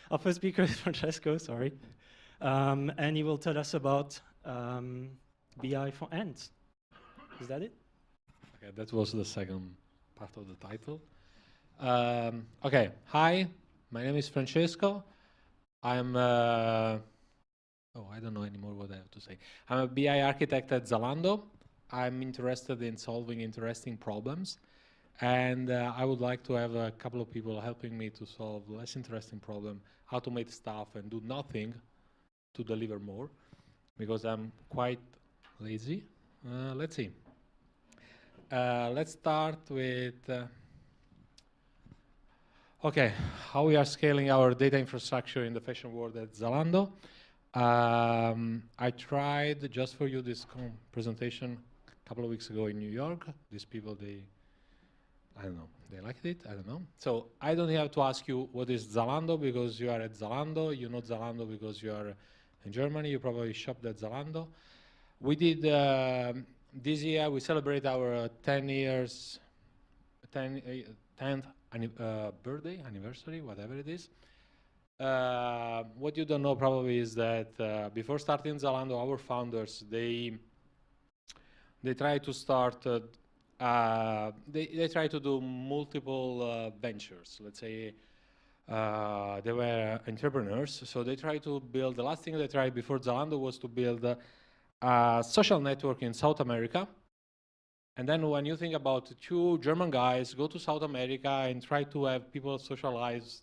Our first speaker is Francesco, sorry. And he will tell us about BI for ants. Is that it? Okay, that was the second part of the title. Okay, hi, my name is Francesco. I'm, I don't know anymore what I have to say. I'm a BI architect at Zalando. I'm interested in solving interesting problems. And I would like to have a couple of people helping me to solve less interesting problem, automate stuff and do nothing to deliver more, because I'm quite lazy. Let's see. Let's start with, okay, how we are scaling our data infrastructure in the fashion world at Zalando. I tried just for you this presentation a couple of weeks ago in New York. These people, I don't know, they liked it, I don't know. So I don't have to ask you what is Zalando because you are at Zalando. You know Zalando because you are in Germany. You probably shopped at Zalando. We did, this year, we celebrate our 10th birthday, anniversary, whatever it is. What you don't know probably is that before starting Zalando, our founders, they try to start, they try to do multiple ventures. Let's say they were entrepreneurs, so they try to build, the last thing they tried before Zalando was to build a social network in South America. And then when you think about two German guys go to South America and try to have people socialize,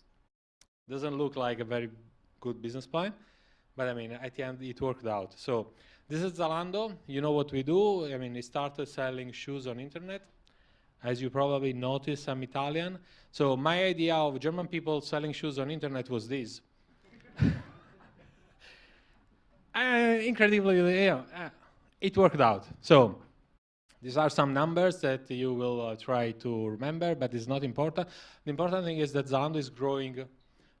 doesn't look like a very good business plan. But I mean, at the end, it worked out. So this is Zalando. You know what we do. I mean, we started selling shoes on internet. As you probably noticed, I'm Italian. So my idea of German people selling shoes on internet was this. Incredibly, it worked out. So these are some numbers that you will try to remember, but it's not important. The important thing is that Zalando is growing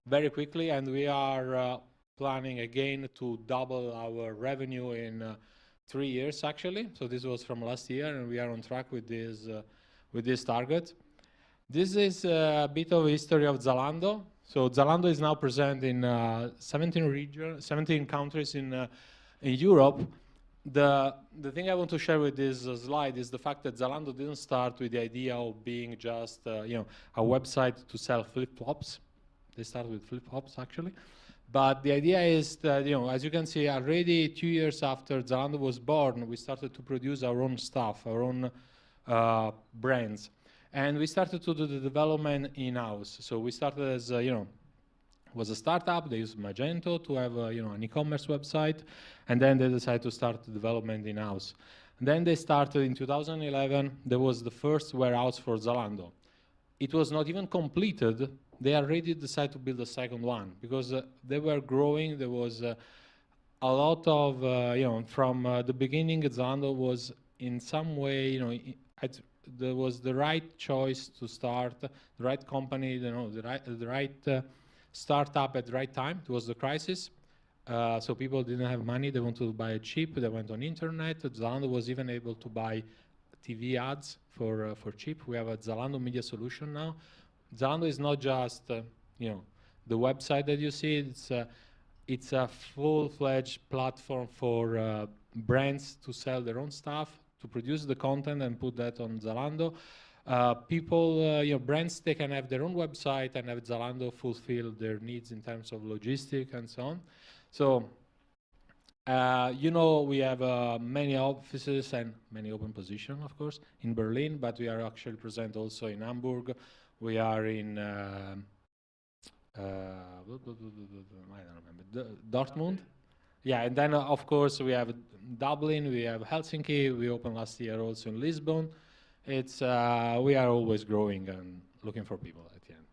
very quickly, and we are planning again to double our revenue in 3 years, actually. So this was from last year, and we are on track with this target. This is a bit of history of Zalando. So Zalando is now present in 17 countries in Europe. The thing I want to share with this slide is the fact that Zalando didn't start with the idea of being just a website to sell flip-flops. They started with flip-flops, actually. But the idea is that, as you can see, already 2 years after Zalando was born, we started to produce our own stuff, our own brands. And we started to do the development in-house. So we started as, was a startup. They used Magento to have an e-commerce website, and then they decided to start the development in-house. Then they started in 2011. There was the first warehouse for Zalando. It was not even completed. They already decided to build a second one because they were growing. There was a lot of, from the beginning, Zalando was in some way, there was the right choice to start, the right company, the right startup at the right time. It was the crisis. So people didn't have money. They wanted to buy it cheap. They went on internet. Zalando was even able to buy TV ads for cheap. We have a Zalando Media Solution now. Zalando is not just the website that you see. It's a full-fledged platform for brands to sell their own stuff, to produce the content and put that on Zalando. Brands, they can have their own website and have Zalando fulfill their needs in terms of logistics and so on. So, we have many offices and many open positions, of course, in Berlin, but we are actually present also in Hamburg. We are in, I don't remember, Dortmund. Yeah, and then, of course, we have Dublin, we have Helsinki, we opened last year also in Lisbon. We are always growing and looking for people at the end.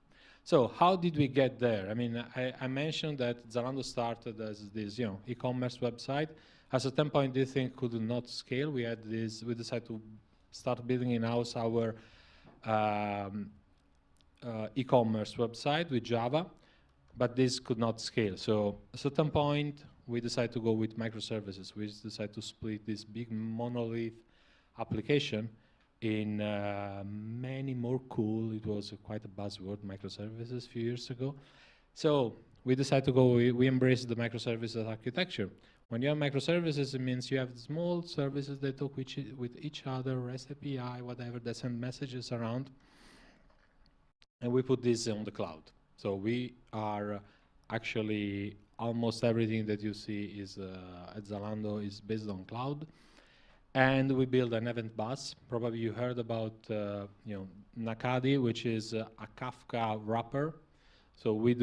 So how did we get there? I mean, I mentioned that Zalando started as this, e-commerce website. At a certain point, this thing could not scale. We decided to start building in-house our e-commerce website with Java, but this could not scale. So at a certain point, we decided to go with microservices. We decided to split this big monolith application in many more cool, it was quite a buzzword, microservices a few years ago. So we decided to go, we embraced the microservices architecture. When you have microservices, it means you have small services that talk with each other, REST API, whatever, that send messages around. And we put this on the cloud. So we are actually, almost everything that you see is at Zalando is based on cloud. And we build an event bus. Probably you heard about Nakadi, which is a Kafka wrapper. So we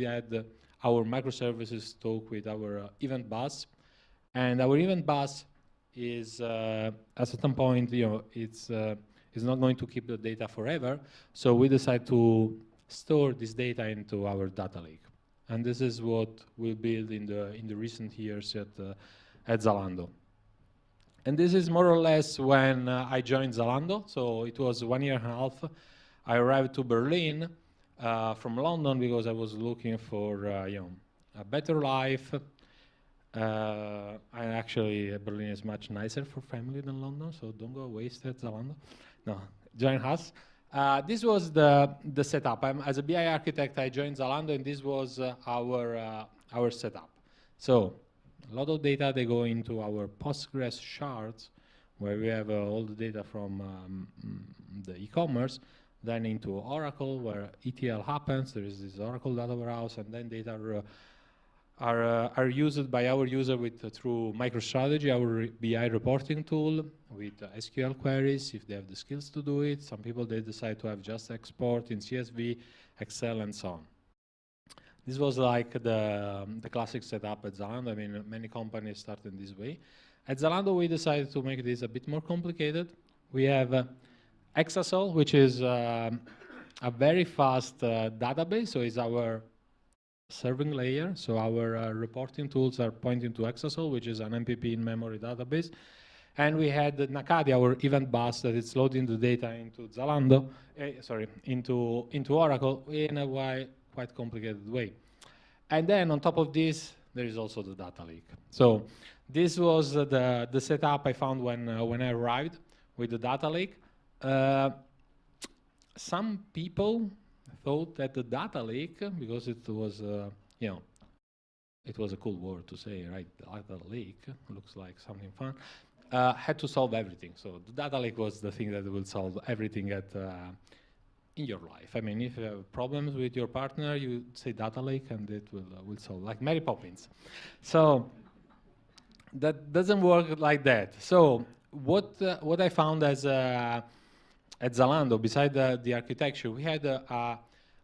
had our microservices talk with our event bus, and our event bus is at a certain point, it's not going to keep the data forever. So we decide to store this data into our data lake, and this is what we built in the recent years at Zalando. And this is more or less when I joined Zalando. So it was 1 year and a half. I arrived to Berlin from London because I was looking for a better life. And actually, Berlin is much nicer for family than London, so don't go waste at Zalando. No, join us. This was the setup. As a BI architect, I joined Zalando, and this was our setup. So a lot of data, they go into our Postgres shards, where we have all the data from the e-commerce, then into Oracle, where ETL happens. There is this Oracle data warehouse, and then data are used by our user through MicroStrategy, our BI reporting tool, with SQL queries, if they have the skills to do it. Some people, they decide to have just export in CSV, Excel, and so on. This was like the classic setup at Zalando. I mean, many companies started this way. At Zalando, we decided to make this a bit more complicated. We have Exasol, which is a very fast database. So it's our serving layer. So our reporting tools are pointing to Exasol, which is an MPP in-memory database. And we had Nakadi, our event bus, that is loading the data into Zalando, into Oracle in a quite complicated way. And then on top of this, there is also the data lake. So this was the setup I found when I arrived with the data lake. Some people thought that the data lake, because it was, it was a cool word to say, right? Data lake looks like something fun. Had to solve everything. So the data lake was the thing that will solve everything in your life. I mean, if you have problems with your partner, you say data lake, and it will solve, like Mary Poppins. So that doesn't work like that. So what I found at Zalando, beside the architecture, we had a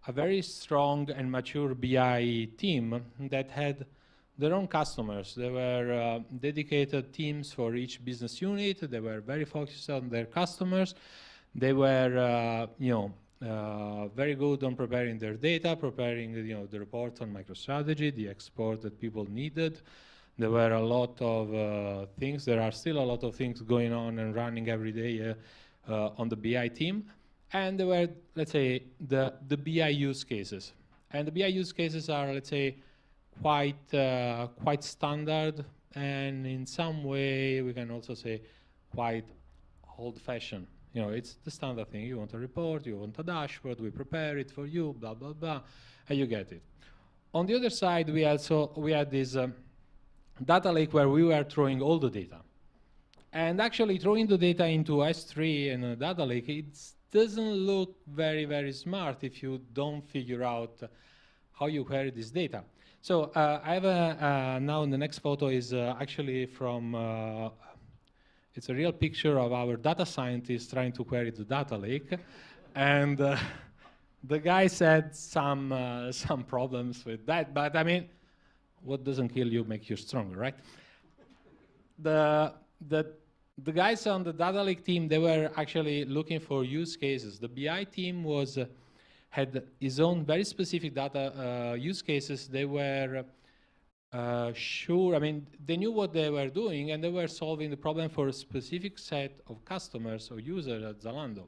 very strong and mature BI team that had their own customers. There were dedicated teams for each business unit. They were very focused on their customers. They were, very good on preparing their data, preparing, the report on MicroStrategy, the export that people needed. There were a lot of things. There are still a lot of things going on and running every day on the BI team. And there were, let's say, the BI use cases. And the BI use cases are, let's say, quite standard, and in some way we can also say quite old-fashioned. It's the standard thing. You want a report, you want a dashboard, we prepare it for you, blah, blah, blah, and you get it. On the other side, we had this data lake where we were throwing all the data. And actually throwing the data into S3 and a data lake, it doesn't look very, very smart if you don't figure out how you query this data. So I have now the next photo is actually from, it's a real picture of our data scientist trying to query the data lake. And the guy said some problems with that, but I mean, what doesn't kill you makes you stronger, right? The guys on the data lake team, they were actually looking for use cases. The BI team had his own very specific data use cases. They were sure, I mean, they knew what they were doing, and they were solving the problem for a specific set of customers or users at Zalando.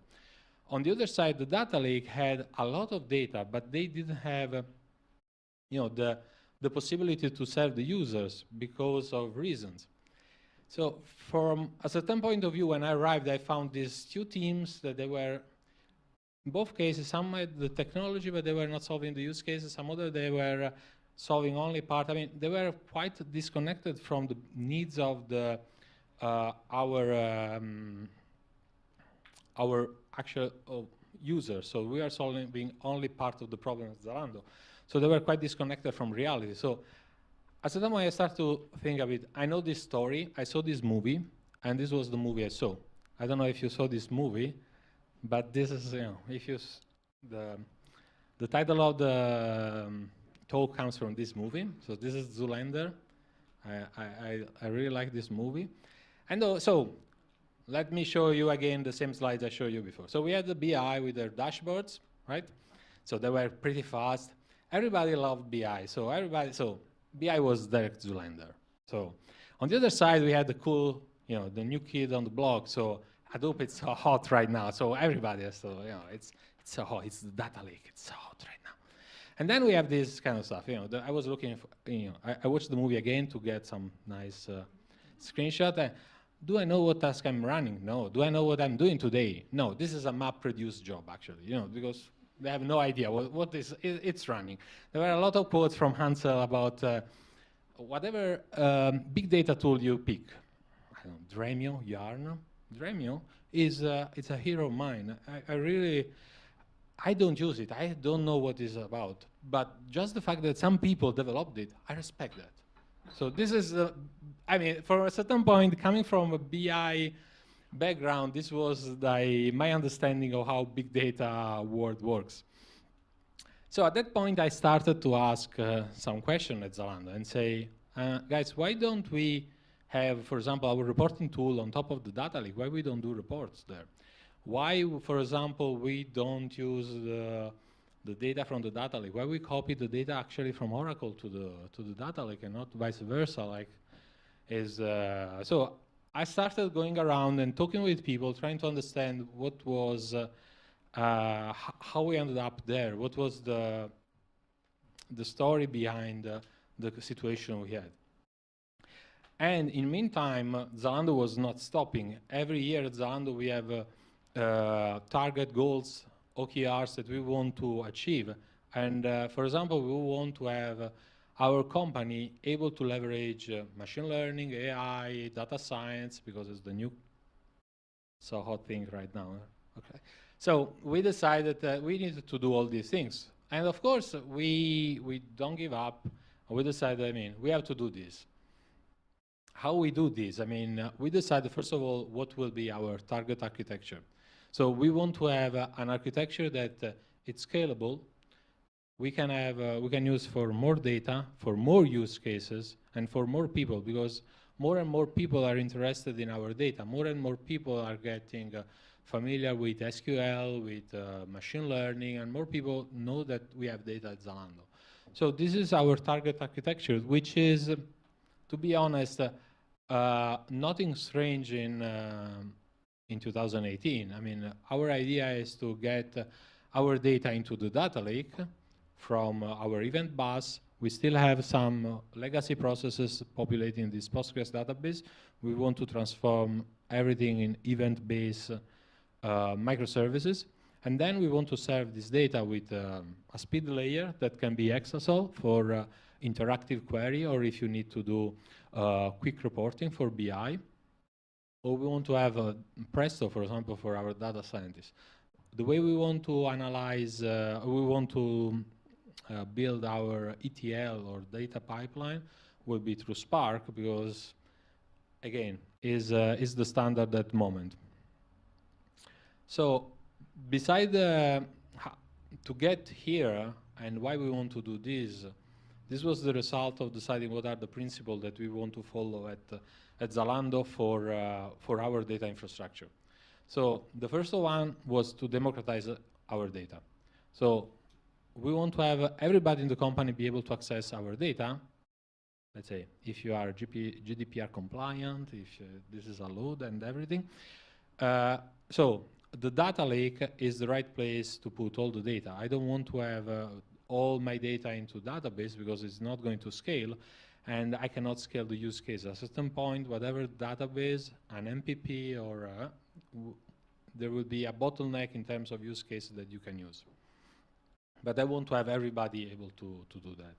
On the other side, the data lake had a lot of data, but they didn't have, the possibility to serve the users because of reasons. So from a certain point of view, when I arrived, I found these two teams that they were in both cases, some had the technology, but they were not solving the use cases. Some other, they were solving only part. I mean, they were quite disconnected from the needs of the our actual users. So we are solving being only part of the problem at Zalando. So they were quite disconnected from reality. So at the time I started to think of it, I know this story, I saw this movie, and this was the movie I saw. I don't know if you saw this movie, but this is, you know, if you, the title of the talk comes from this movie. So this is Zoolander. I really like this movie. And so let me show you again the same slides I showed you before. So we had the BI with their dashboards, right? So they were pretty fast. Everybody loved BI. So BI was direct Zoolander. So on the other side, we had the cool, you know, the new kid on the block. So Hadoop, it's so hot right now. So everybody has to, you know, it's so hot. It's the data lake. It's so hot right now. And then we have this kind of stuff. You know, I was looking for, you know, I watched the movie again to get some nice screenshot. Do I know what task I'm running? No. Do I know what I'm doing today? No. This is a map-produced job, actually, you know, because they have no idea what it's running. There were a lot of quotes from Hansel about whatever big data tool you pick. I don't know, Dremio, Yarn. Dremio is it's a hero of mine. I don't use it. I don't know what it's about. But just the fact that some people developed it, I respect that. So this is, I mean, for a certain point, coming from a BI background, this was my understanding of how big data world works. So at that point, I started to ask some questions at Zalando and say, guys, why don't we have, for example, our reporting tool on top of the data lake? Why we don't do reports there? Why, for example, we don't use the data from the data lake? Why we copy the data actually from Oracle to the data lake and not vice versa? Like, so I started going around and talking with people, trying to understand what was how we ended up there. What was the story behind the situation we had? And in the meantime, Zalando was not stopping. Every year at Zalando, we have target goals, OKRs that we want to achieve. And for example, we want to have our company able to leverage machine learning, AI, data science, because it's the new so hot thing right now. Okay. So we decided that we needed to do all these things. And of course, we don't give up. We decided, I mean, we have to do this. How we do this? I mean, we decided, first of all, what will be our target architecture. So we want to have an architecture that it's scalable. We can use for more data, for more use cases, and for more people, because more and more people are interested in our data. More and more people are getting familiar with SQL, with machine learning, and more people know that we have data at Zalando. So this is our target architecture, which is, to be honest, nothing strange in 2018. I mean, our idea is to get our data into the data lake from our event bus. We still have some legacy processes populating this Postgres database. We want to transform everything in event-based microservices. And then we want to serve this data with a speed layer that can be Exasol for interactive query, or if you need to do quick reporting for BI. Or we want to have Presto, for example, for our data scientists. The way we want to analyze, we want to build our ETL or data pipeline will be through Spark, because, again, is the standard at the moment. So, beside to get here and why we want to do this was the result of deciding what are the principles that we want to follow at Zalando for our data infrastructure. So the first one was to democratize our data. So we want to have everybody in the company be able to access our data. Let's say if you are GDPR compliant, if this is allowed and everything. So the data lake is the right place to put all the data. I don't want to have all my data into database because it's not going to scale, and I cannot scale the use case. At a certain point, whatever database, an MPP or there will be a bottleneck in terms of use cases that you can use. But I want to have everybody able to do that.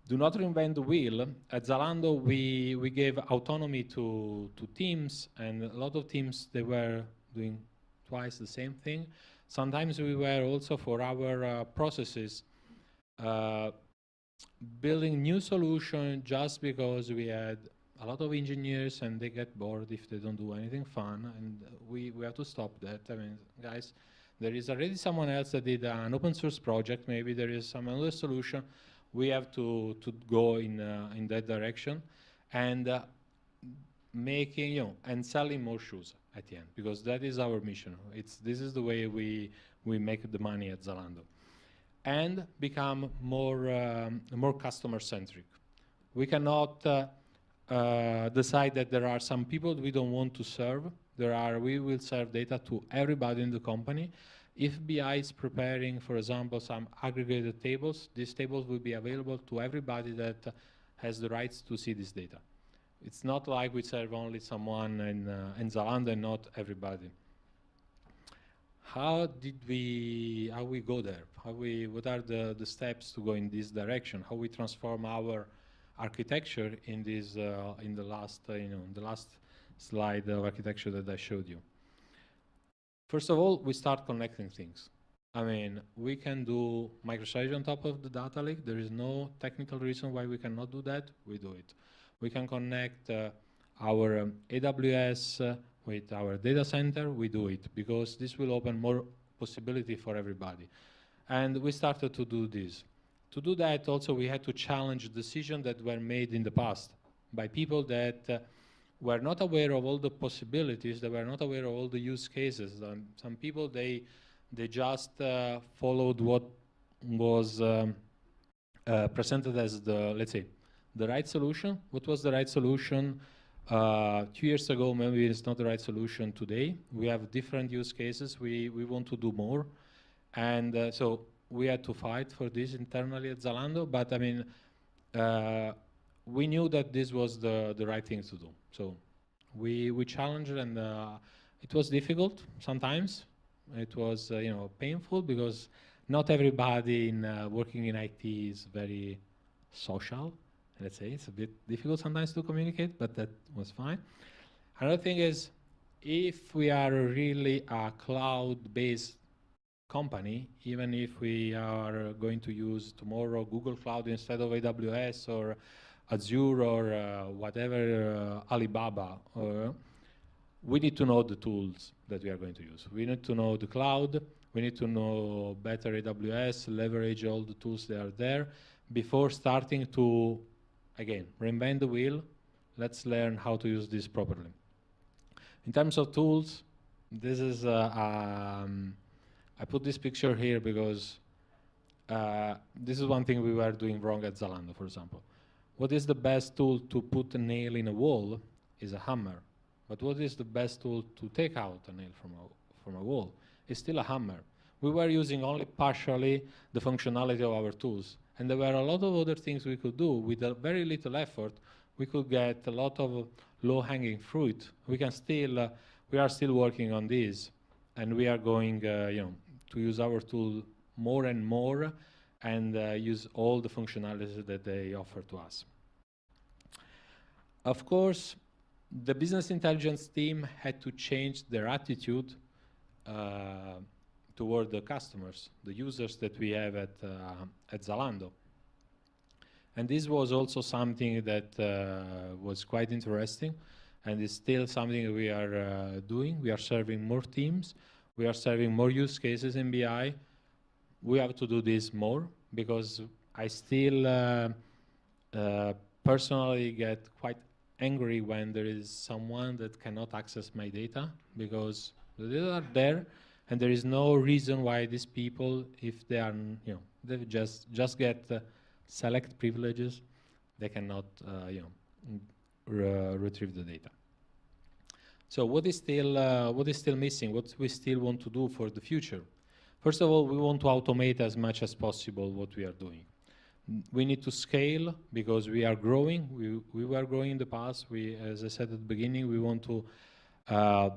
Do not reinvent the wheel. At Zalando, we gave autonomy to teams, and a lot of teams, they were doing twice the same thing. Sometimes we were also, for our processes, building new solution just because we had a lot of engineers and they get bored if they don't do anything fun, and we have to stop that. I mean, guys, there is already someone else that did an open source project. Maybe there is some other solution. We have to go in that direction, and making, and selling more shoes at the end, because that is our mission. This is the way we make the money at Zalando, and become more customer centric. We cannot decide that there are some people we don't want to serve. We will serve data to everybody in the company. If BI is preparing, for example, some aggregated tables, these tables will be available to everybody that has the rights to see this data. It's not like we serve only someone in Zalando and not everybody. How we go there? What are the steps to go in this direction? How we transform our architecture in this in the last slide of architecture that I showed you. First of all, we start connecting things. I mean, we can do microservice on top of the data lake. There is no technical reason why we cannot do that. We do it. We can connect our AWS with our data center. We do it because this will open more possibility for everybody. And we started to do this. To do that, also, we had to challenge decisions that were made in the past by people that were not aware of all the possibilities, they were not aware of all the use cases. Some people, they just followed what was presented as let's say, the right solution. What was the right solution 2 years ago? Maybe it's not the right solution today. We have different use cases. We want to do more. And so we had to fight for this internally at Zalando, but I mean, we knew that this was the right thing to do. So we challenged, and it was difficult sometimes. It was painful because not everybody working in IT is very social. Let's say it's a bit difficult sometimes to communicate, but that was fine. Another thing is, if we are really a cloud-based company, even if we are going to use tomorrow Google Cloud instead of AWS or Azure or whatever, Alibaba, we need to know the tools that we are going to use. We need to know the cloud. We need to know better AWS, leverage all the tools that are there before starting to, again, reinvent the wheel. Let's learn how to use this properly. In terms of tools, this is, I put this picture here because this is one thing we were doing wrong at Zalando, for example. What is the best tool to put a nail in a wall is a hammer. But what is the best tool to take out a nail from a wall? It's still a hammer. We were using only partially the functionality of our tools. And there were a lot of other things we could do. With a very little effort, we could get a lot of low-hanging fruit. We are still working on this. And we are going to use our tool more and more and use all the functionalities that they offer to us. Of course, the business intelligence team had to change their attitude toward the customers, the users that we have at Zalando. And this was also something that was quite interesting, and is still something we are doing. We are serving more teams. We are serving more use cases in BI. We have to do this more because I still personally get quite angry when there is someone that cannot access my data, because the data are there and there is no reason why these people, if they are, they just get select privileges, they cannot, retrieve the data. So what is still missing? What we still want to do for the future? First of all, we want to automate as much as possible what we are doing. We need to scale because we are growing. We were growing in the past. As I said at the beginning, we want to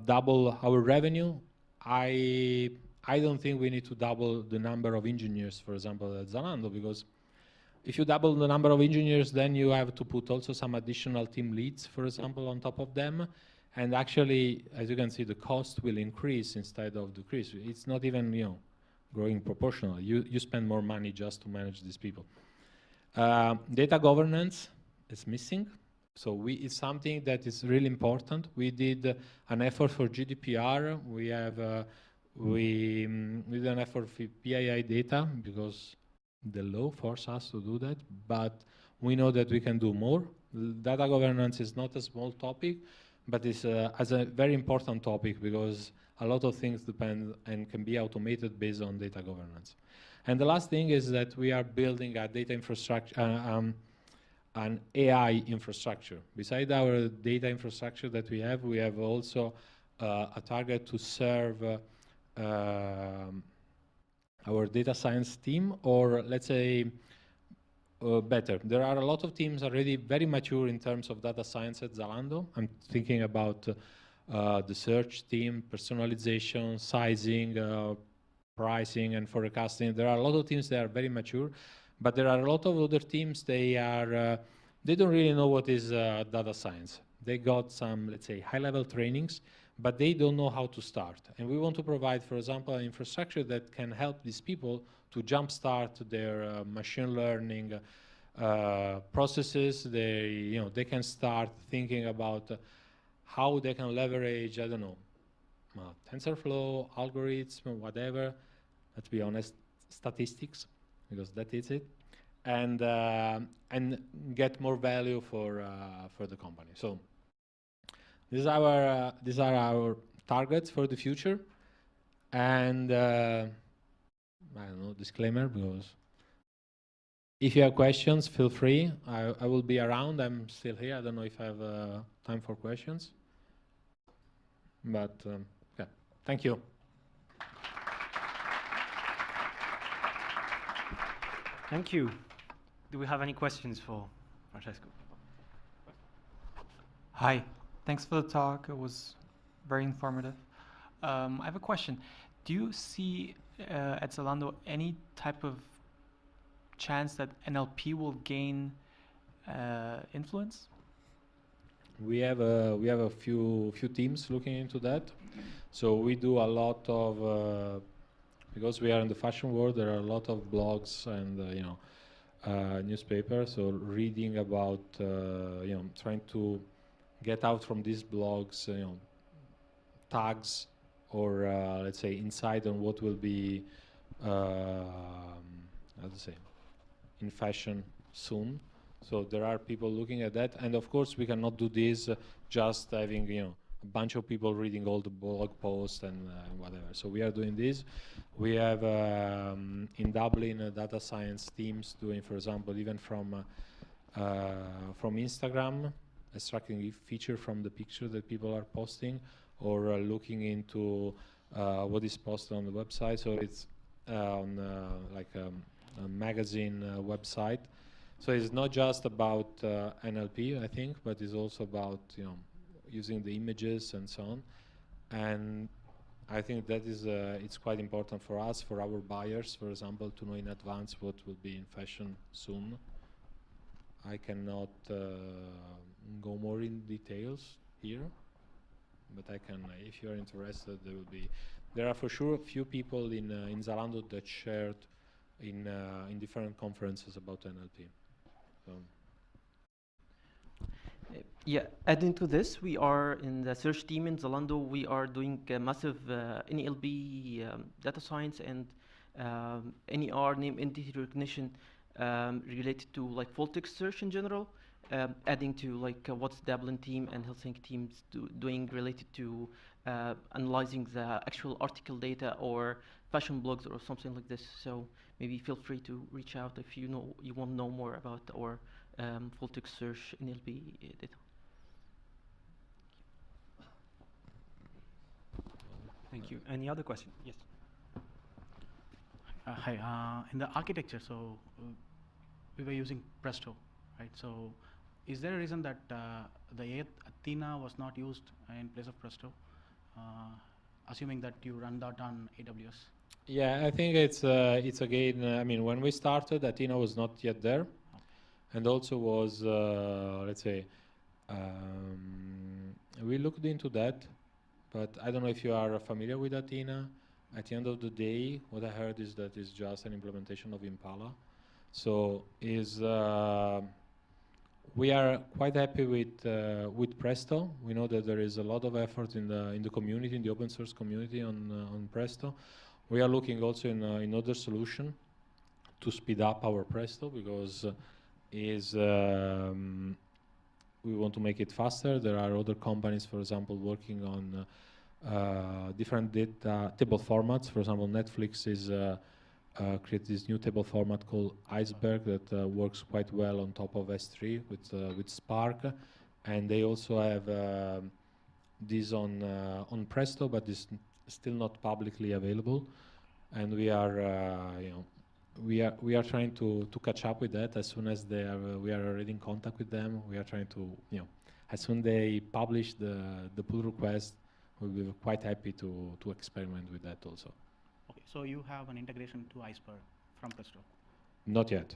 double our revenue I don't think we need to double the number of engineers, for example, at Zalando, because if you double the number of engineers, then you have to put also some additional team leads, for example, on top of them. And actually, as you can see, the cost will increase instead of decrease. It's not even, growing proportionally. You spend more money just to manage these people. Data governance is missing. So it's something that is really important. We did an effort for GDPR. We did an effort for PII data because the law forces us to do that, but we know that we can do more. Data governance is not a small topic, but it's as a very important topic because a lot of things depend and can be automated based on data governance. And the last thing is that we are building a data infrastructure, an AI infrastructure. Beside our data infrastructure that we have also a target to serve our data science team, or let's say better. There are a lot of teams already very mature in terms of data science at Zalando. I'm thinking about the search team, personalization, sizing, pricing, and forecasting. There are a lot of teams that are very mature, but there are a lot of other teams, they don't really know what is data science. They got some, let's say, high-level trainings, but they don't know how to start. And we want to provide, for example, an infrastructure that can help these people to jumpstart their machine learning processes. They can start thinking about how they can leverage, I don't know, TensorFlow, algorithms, whatever. Let's be honest, statistics, because that is it, and get more value for the company. So these are our targets for the future, and I don't know, disclaimer, because if you have questions, feel free. I will be around. I'm still here. I don't know if I have time for questions, but yeah, thank you. Thank you. Do we have any questions for Francesco? Hi, thanks for the talk. It was very informative. I have a question. Do you see at Zalando any type of chance that NLP will gain influence? We have a few teams looking into that. So we do a lot of because we are in the fashion world. There are a lot of blogs and newspapers. So reading about trying to get out from these blogs, tags or let's say insight on what will be how to say in fashion soon. So there are people looking at that, and of course we cannot do this just having a bunch of people reading all the blog posts and whatever. So we are doing this. We have in Dublin data science teams doing, for example, even from Instagram, extracting a feature from the picture that people are posting, or looking into what is posted on the website. So it's on like a magazine website. So it's not just about NLP, I think, but it's also about using the images and so on. And I think that is it's quite important for us, for our buyers, for example, to know in advance what will be in fashion soon. I cannot go more in details here, but I can, if you are interested, there are for sure a few people in Zalando that shared in different conferences about NLP. So. Yeah, adding to this, we are in the search team in Zalando. We are doing massive NLP data science and NER, name entity recognition, related to like full text search in general. Adding to like what's Dublin team and Helsinki teams doing related to analyzing the actual article data or fashion blogs or something like this. So maybe feel free to reach out if you want to know more about our full text search NLP data. Thank you. Any other question? Yes. Hi. In the architecture, so we were using Presto, right? So is there a reason that the Athena was not used in place of Presto? assuming that you run that on AWS? Yeah, I think it's again. I mean, when we started, Athena was not yet there, and also was let's say we looked into that, but I don't know if you are familiar with Athena. At the end of the day, what I heard is that it's just an implementation of Impala. So we are quite happy with Presto. We know that there is a lot of effort in the community, in the open source community on Presto. We are looking also in other solution to speed up our Presto, because we want to make it faster. There are other companies, for example, working on different data table formats. For example, Netflix is create this new table format called Iceberg that works quite well on top of S3 with Spark, and they also have this on Presto, but it's still not publicly available. And we are we are trying to catch up with that. As soon as we are already in contact with them. We are trying to as soon they publish the pull request, we'll be quite happy to experiment with that also. Okay, so you have an integration to Iceberg from Presto? Not yet.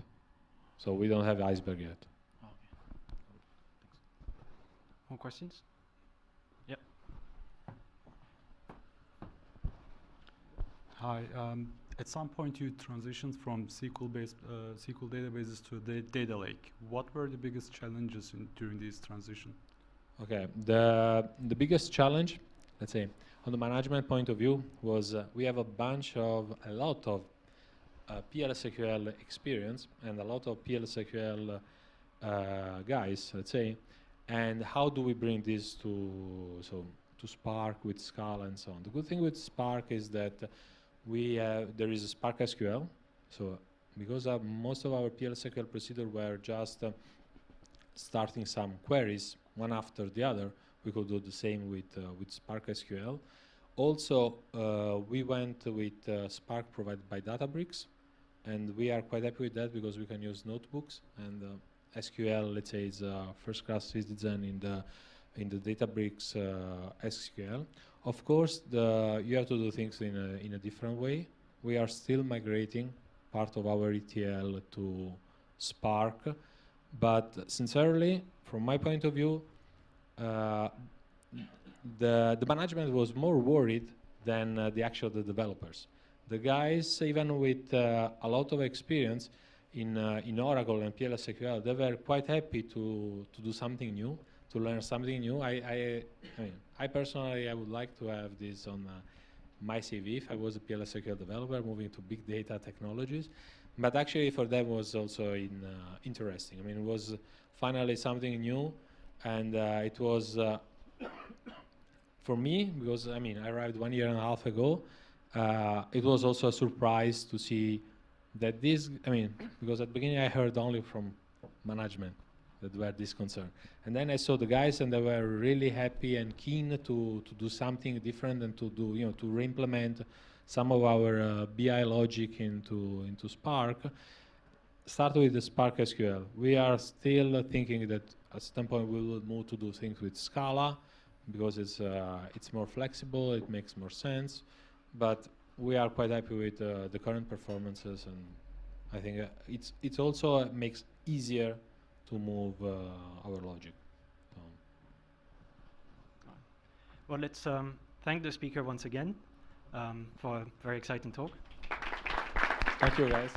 So we don't have Iceberg yet. Okay. More questions? Yep. Hi. At some point, you transitioned from SQL-based SQL databases to a data lake. What were the biggest challenges during this transition? Okay. The biggest challenge, let's say, on the management point of view, was we have a lot of PLSQL experience and a lot of PLSQL guys, let's say, and how do we bring this to Spark with Scala and so on. The good thing with Spark is that there is a Spark SQL, so because most of our PLSQL procedures were just starting some queries one after the other, we could do the same with Spark SQL. Also, we went with Spark provided by Databricks, and we are quite happy with that because we can use notebooks, and SQL, let's say, is a first-class citizen in the Databricks SQL. Of course, you have to do things in a different way. We are still migrating part of our ETL to Spark, but sincerely, from my point of view, the management was more worried than the actual developers. The guys, even with a lot of experience in Oracle and PLSQL, they were quite happy to do something new, to learn something new. I personally, I would like to have this on my CV if I was a PLSQL developer moving to big data technologies. But actually, for them was also interesting. I mean, it was finally something new, and it was for me, because I mean, I arrived 1.5 years ago. It was also a surprise to see that this. I mean, because at the beginning I heard only from management that were this concern, and then I saw the guys, and they were really happy and keen to do something different and to do to re-implement some of our BI logic into Spark. Start with the Spark SQL. We are still thinking that at some point we will move to do things with Scala because it's more flexible, it makes more sense, but we are quite happy with the current performances, and I think it also makes easier to move our logic. Well, let's thank the speaker once again for a very exciting talk. Thank you, guys.